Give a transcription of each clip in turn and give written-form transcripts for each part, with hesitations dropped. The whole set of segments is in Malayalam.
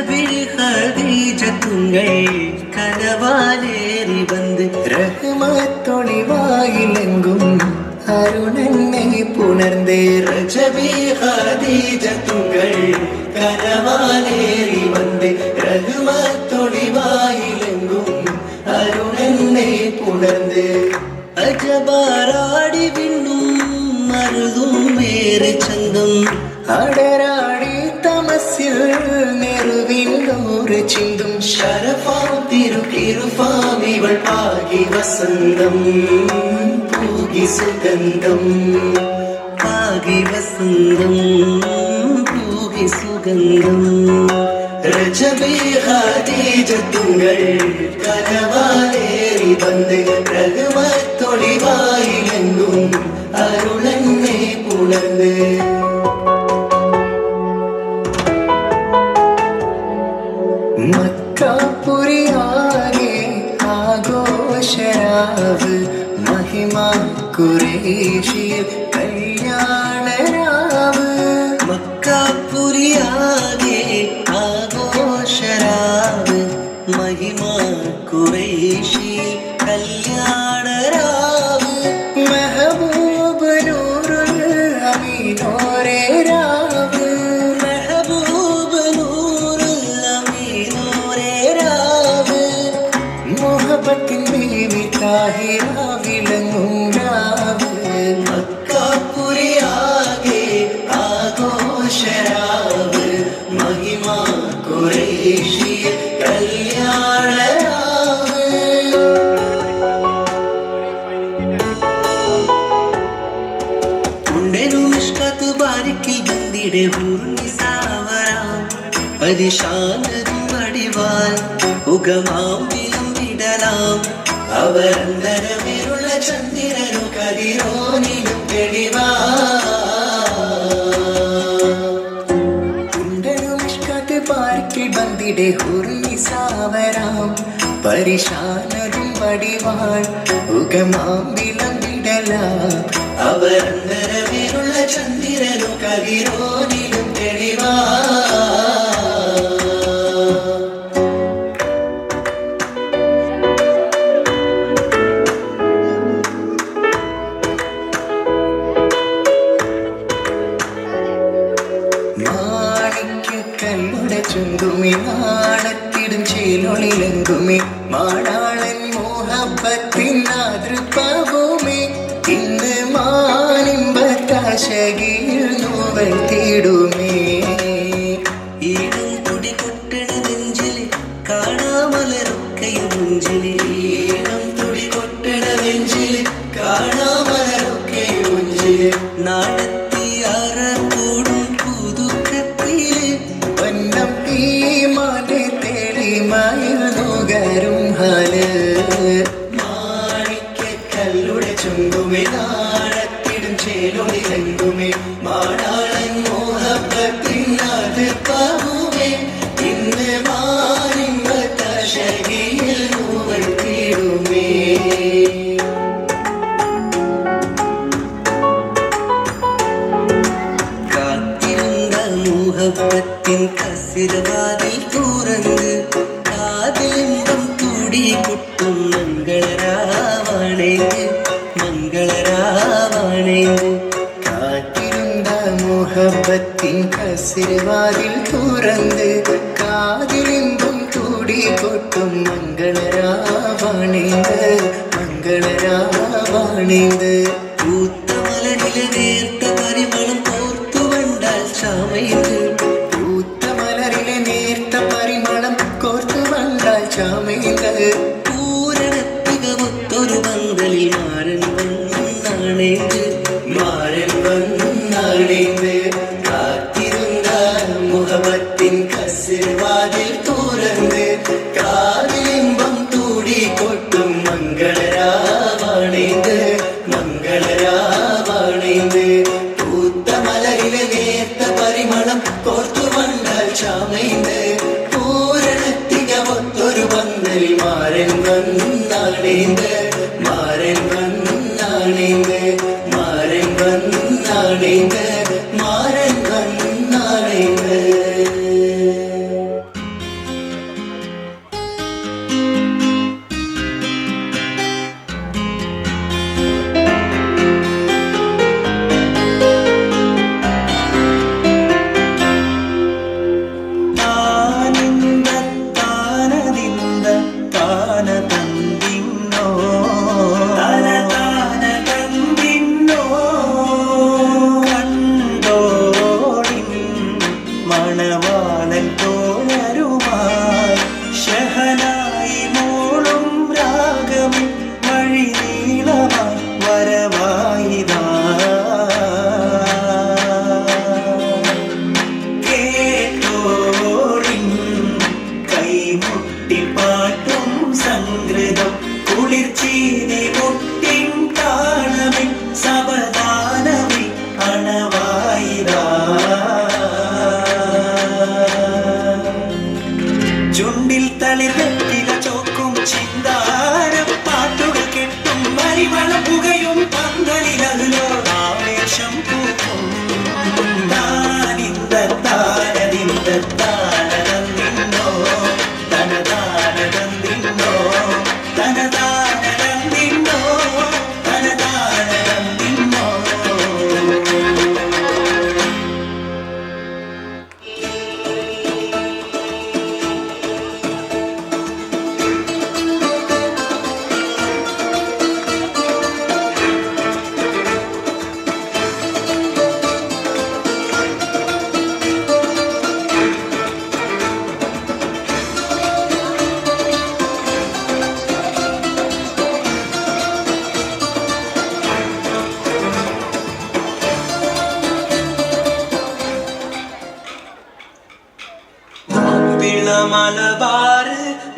ഖദീജത്തുങ്ങൾ കനവാലേറി വന്ന് റഹ്മത്തൊളിവായിലെങ്കും അരുണനെ പുണർന്നേ രജബി ഖദീജത്തുങ്ങൾ കനവാലേറി വന്ന് റഹ്മത്തൊളിവായിലെങ്കും അരുണനെ പുണർന്ന് അജബാറാടി വിണ്ണും മരുതും വേറെ ചന്തം അടരാടി തമസിൽ നെറുവിന്നൂറ് ചിന്തും ശരഫാം തിരുക്കിരുഫാം ഇവൾ പാകി വസന്തം പൂകി സുഗന്ധം പാകി വസന്തം പൂകി സുഗന്ധം രജബി ഖദീജത്തുങ്ങൾ കനവാലേറി വന്ന് റഹ്മത്തൊളിവായിലെങ്കും അരുളന്നെ പുണർന്ന് മക്കാപുരിയാകെ ആഘോഷരാവ് മഹിമ ഖുറൈശിൽ കല്യാണരാവ് മക്കാപുരിയാകെ ആഘോഷരാവ് മഹിമ ഖുറൈശിൽ കല്യാണരാവ് മെഹബൂബ് നൂറുൽ അമീനോരേ രാവ് മെഹബൂബ് നൂറുൽ അമീനോരേ രാവ് മുഹബത്തിൻ ബീവി താഹിറ വിളങ്ങും രാവ് മക്കാപുരിയാകെ ആഘോഷരാവ് മഹിമ ഖുറൈശിൽ കല്യാണരാവ് ഉണ്ടെന്നു മിഷ്കത്ത് ബാരിക്കിൽ ബന്ദിടെ ഹൂർനിസാവരാം പരിശാനതും വടിവാൽ ഉഗമാം വിടലാം അവരന്തരമേലുള്ള ചന്ദ്രനു കതിരോനിലും തെളിവാ ഉണ്ടനുഷ്കത്ത് പാർക്കിൽ ബന്ദിടെ ഹുർനിസാവരാം പരിശാനതും വടിവാൾ ഉഗമാം വിളമ്പിടലാം അവരന്തരമേലുള്ള ചന്ദ്രനു കതിരോനിലും തെളിവാ മാണിക്യക്കല്ലുടെ ചുണ്ടുമേ നാണത്തിടും ചേലൊളിലെങ്കുമേ മാടാളൻ മോഹബത്തിൻ ആതൃപ്പവുമേ ഇന്ന് മാനിമ്പത്താശകിൽ നോവൽ തീടുമേ ഈടും തുടി കൊട്ടണ നെഞ്ചില് കാണാമലരൊക്കെയും മുഞ്ചില് ഈടും തുടി കൊട്ടണ നെഞ്ചില് കാണാമലരൊക്കെയും മുഞ്ചില് നാടത്തിയാറ കൂടും പുതുക്കത്തില് വന്നം തീമാന്റെ തെളിമയിൽ നുകരും ഹാല് മാണിക്യക്കല്ലുടെ ചുണ്ടുമേ നാടത്തിടും ചേലൊളിലെങ്കുമേ മാടാളൻ മോഹബത്തിൻ ആതൃപ്പവുമേ ഇന്ന് മാനിമ്പത്താശകിൽ നോവൽ തീടുമേ കാത്തിരുന്ന മോഹബത്തിൻ കസിരവാതിൽ തുറന്ന് കാതിലിമ്പം തുടി കൊട്ടും മംഗളരാവണേത് മംഗളരാവണേത് കാത്തിരുന്ന മുഹബത്തിൻ കസിർവാതിൽ തുറന്ന് കാതിലിമ്പും തൂടി കൊട്ടും മംഗളരാവണിത് മംഗളരാവണിത് പൂത്തമലരിലെ നേർത്ത പരിമളം കോർത്തു വണ്ടാൽ ചാമയിൽ പൂത്തമലരിലെ നേർത്ത പരിമളം കോർത്തു വണ്ടാൽ ചാമയില് പൂരണത്തികവൊത്തൊരു പന്തലിൽ മാരൻ വന്നാണേത് മാരൻ വന്നാണേത് കാത്തിരുന്ന മുഹബത്തിൻ കസിർവാതിൽ തുറന്ന് കാതിലിമ്പം തൂടി കൊട്ടും മംഗളരാവണേത് മംഗളരാവണേത് പൂത്തമലരിലെ നേർത്ത പരിമളം കോർത്തു വണ്ടാൽ ചാമയില് പൂരണത്തികവൊത്തൊരു പന്തലിൽ മാരൻ വന്നാണേത് മാരൻ വന്നാണേത് മാരൻ വന്നാണേത് മാരൻ വന്നാണേത് മലബാർ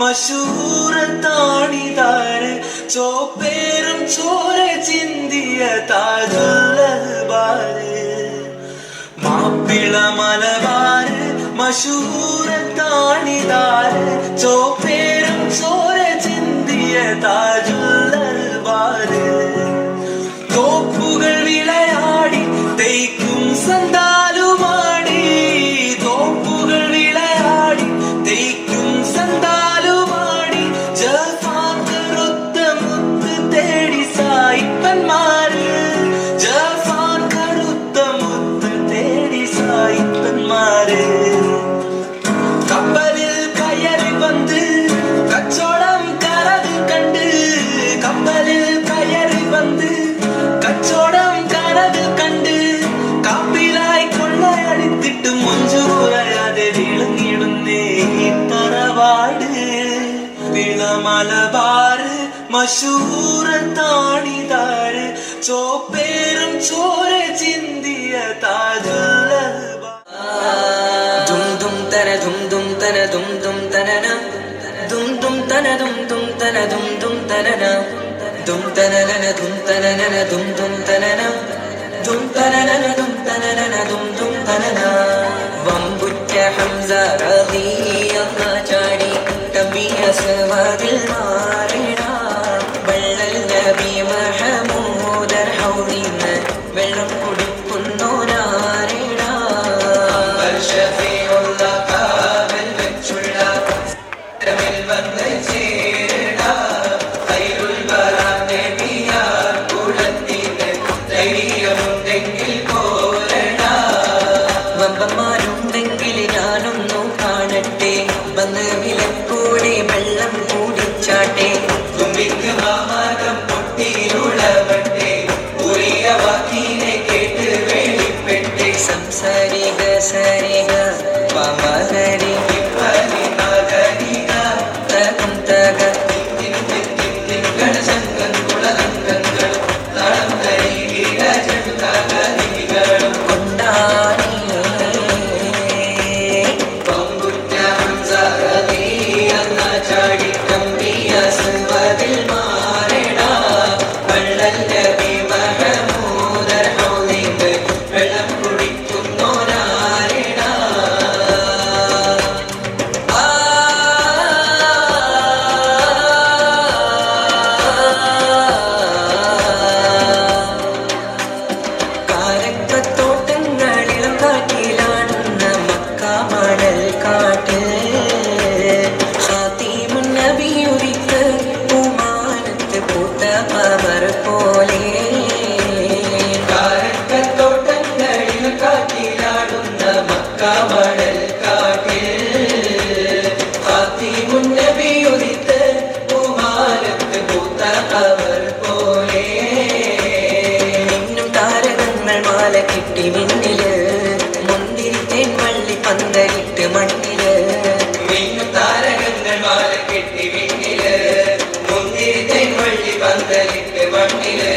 മശൂറ താണിതാർ ചോപ്പേറും ചോര ചിന്തിയ താജുല്ലഹ്ബാർ മാപ്പിള മലബാർ മശൂറ താണിതാർ ചോപ്പേറും ചോര ചിന്തിയ താജുല്ലഹ്ബാർ തോപ്പുകൾ വിളയാടി തേക്കും സന്താലുമാടി തോപ്പുകൾ വിളയാടി തേക്കും സന്താലുമാടി ജഫാൻ കറുത്ത മുത്ത് തേടി സായിപ്പന്മാര് ജഫാൻ കറുത്ത മുത്ത് തേടി സായിപ്പന്മാര് കപ്പലിൽ കയറി വന്ന് കച്ചവടം കരത് കണ്ട് കപ്പലിൽ കയറി വന്ന് കച്ചവടം കരത് കണ്ട് കാപ്പിലായി കൊള്ളയടിത്തിട്ട് മുഞ്ചു കുറയാതെ വിളങ്ങിടുന്നേ തറവാട് മലബാർ മശൂറ താണിതാർ ചോപ്പേറും ചോര ചിന്തിയ താജുല്ലഹ്ബാർ dum dum tana dum dum tana dum dum tanana dum dum tana dum dum tana dum dum tanana dum tanana dum tanana dum dum tanana dum tanana dum tanana dum dum tanana വമ്പുറ്റ Hamza റളിയല്ലാഹു ചാടി തബിയ സവാദിൽ മാറിട വള്ളൽ നബി മുഹമ്മദ് ഹൗദിന് വെള്ളം കുടിക്കുന്നു നാരിട വമ്പന്മാരുണ്ടെങ്കിൽ ഞാനൊന്നു കാണട്ടെ വന്ന് വിലക്കൂടെ വെള്ളം കൂടിച്ചാട്ടെ തുമ്പിക്ക് മാമാകം പൊട്ടിയിലുളവട്ടെ ഉറിയ വാക്കിനെ കേട്ട് വെളിപ്പെട്ടെ സംസാരിക സരിക പമഹരി തകം തക കിട്ടി മിന്നില് മുന്തിരിത്തേൻ വള്ളി പന്തലിട്ട് മണ്ണില് മിന്നും താരകങ്ങൾ മാല കെട്ടി വിണ്ണില് മുന്തിരിത്തേൻ വള്ളി പന്തലിട്ട് മണ്ണില്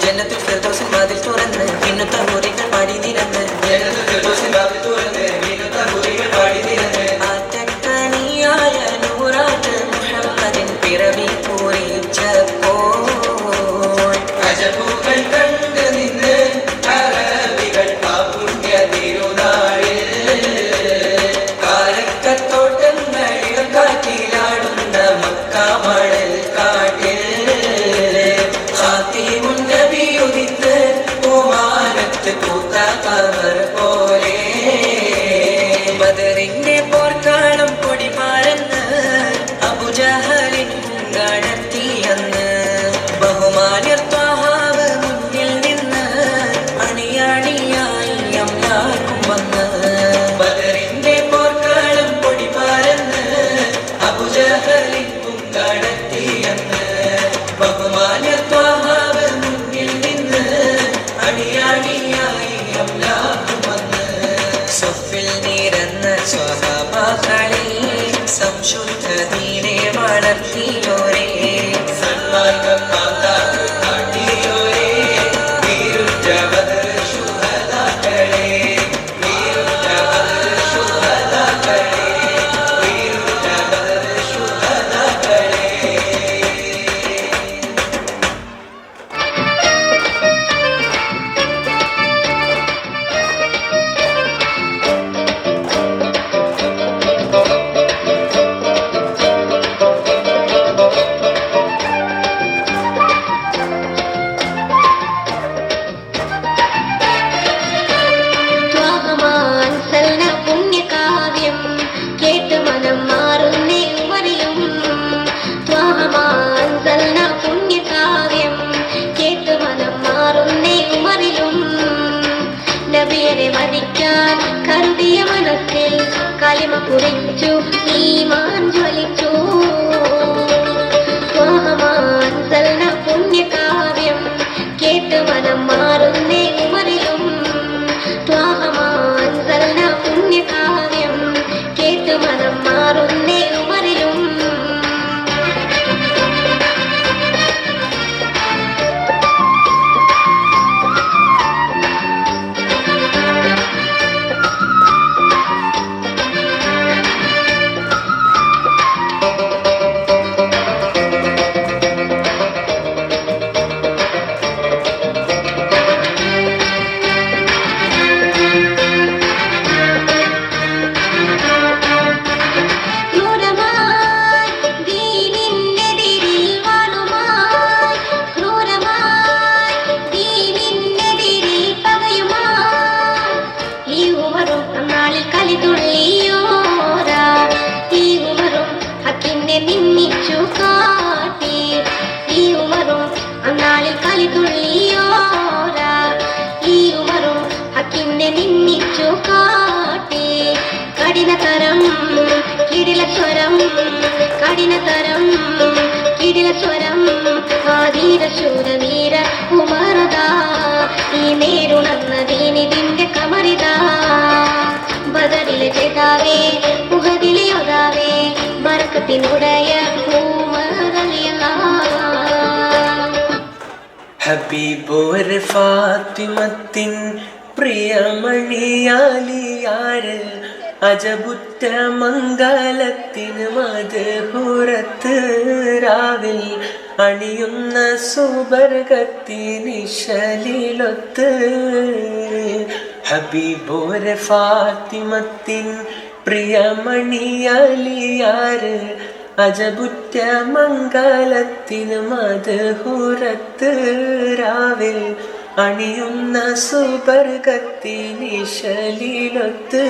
ജന്നത്തുൽ ഫിർദൗസിൻ വാതിൽ തുറന്ന് മിന്നുത്ത മുറികൾ പാടി നിരന്ന് ജന്നത്തുൽ ഫിർദൗസിൻ വാതിൽ തുറന്ന് മിന്നുത്ത മുറികൾ പാടി നിരന്ന് ആറ്റക്കണിയായ നൂറാട്ട് മുഹമ്മദിൻ പിറവി കുറിച്ചപ്പോൾ അജപൂക്കൾ കണ്ട് നിന്ന് അറബികൾ ആ പുണ്യ തിരുനാളിൽ കാരക്കത്തോട്ടങ്ങളിൽ കാറ്റിലാടുന്ന മക്ക മണൽ കാട്ടിൽ ഖാതിമുൻ നബി ഉദിത്ത് കുമാരത്ത് പൂത്ത കമർ പോലെ ബദറിന്റെ പോർക്കാളം കൊടി പാരന്ന് അബുജഹലിൻ പൂങ്കാടത്തിയന്ന് ബഹുമാന്യർ ത്വാഹാവ് മുന്നിൽ നിന്ന് അണിയണിയായി അമ്ലാക്കും വന്ന് ബദറിന്റെ പോർക്കാളം പൊടി പാരന്ന് അബുജഹലിൻ പൂങ്കാടത്തിയന്ന് ബഹുമാന്യ ത്വാഹാവ് മുന്നിൽ നിന്ന് അണിയണിയായി അമ്ലാ നബിയെ വധിക്കാൻ കരുതിയ മനസ്സിൽ കലിമ കുറിച്ചു ഈമാൻ ജ്വലിച്ചു ത്വാഹമാൻസൽന പുണ്യകാവ്യം കേട്ട് മനം മാറുന്നേ ഉമറിലും ത്വാഹമാൻസൽന പുണ്യകാവ്യം കേട്ട് മനം മാറുന്നേ ഉമറിലും കഠിനതരം കിടിലസ്വരം ആധീരശൂരവീര ഉമറുദാ ഈ നേരുണർന്ന ദീനിതിന്റെ കമറിത ബദറിലെ ജേതാവേ ഉഹദിലെ യോദ്ധാവേ ബർക്കത്തിനുടയ ഹബീബോരെ ഫാത്തിമത്തിൻ പ്രിയമണിയാലിയാര് അജബുറ്റ മംഗലത്തിന് മധുഹുറത്ത് രാവിൽ അണിയുന്ന സുബർഗത്തിനിശലിലൊത്ത് ഹബീബോരെ ഫാത്തിമത്തിൻ പ്രിയമണിയാലിയാര് അജബുറ്റ മംഗലത്തിന് മധുഹുറത്ത് രാവിൽ അണിയുന്ന സുബർഗത്തിനിശലിലൊത്ത്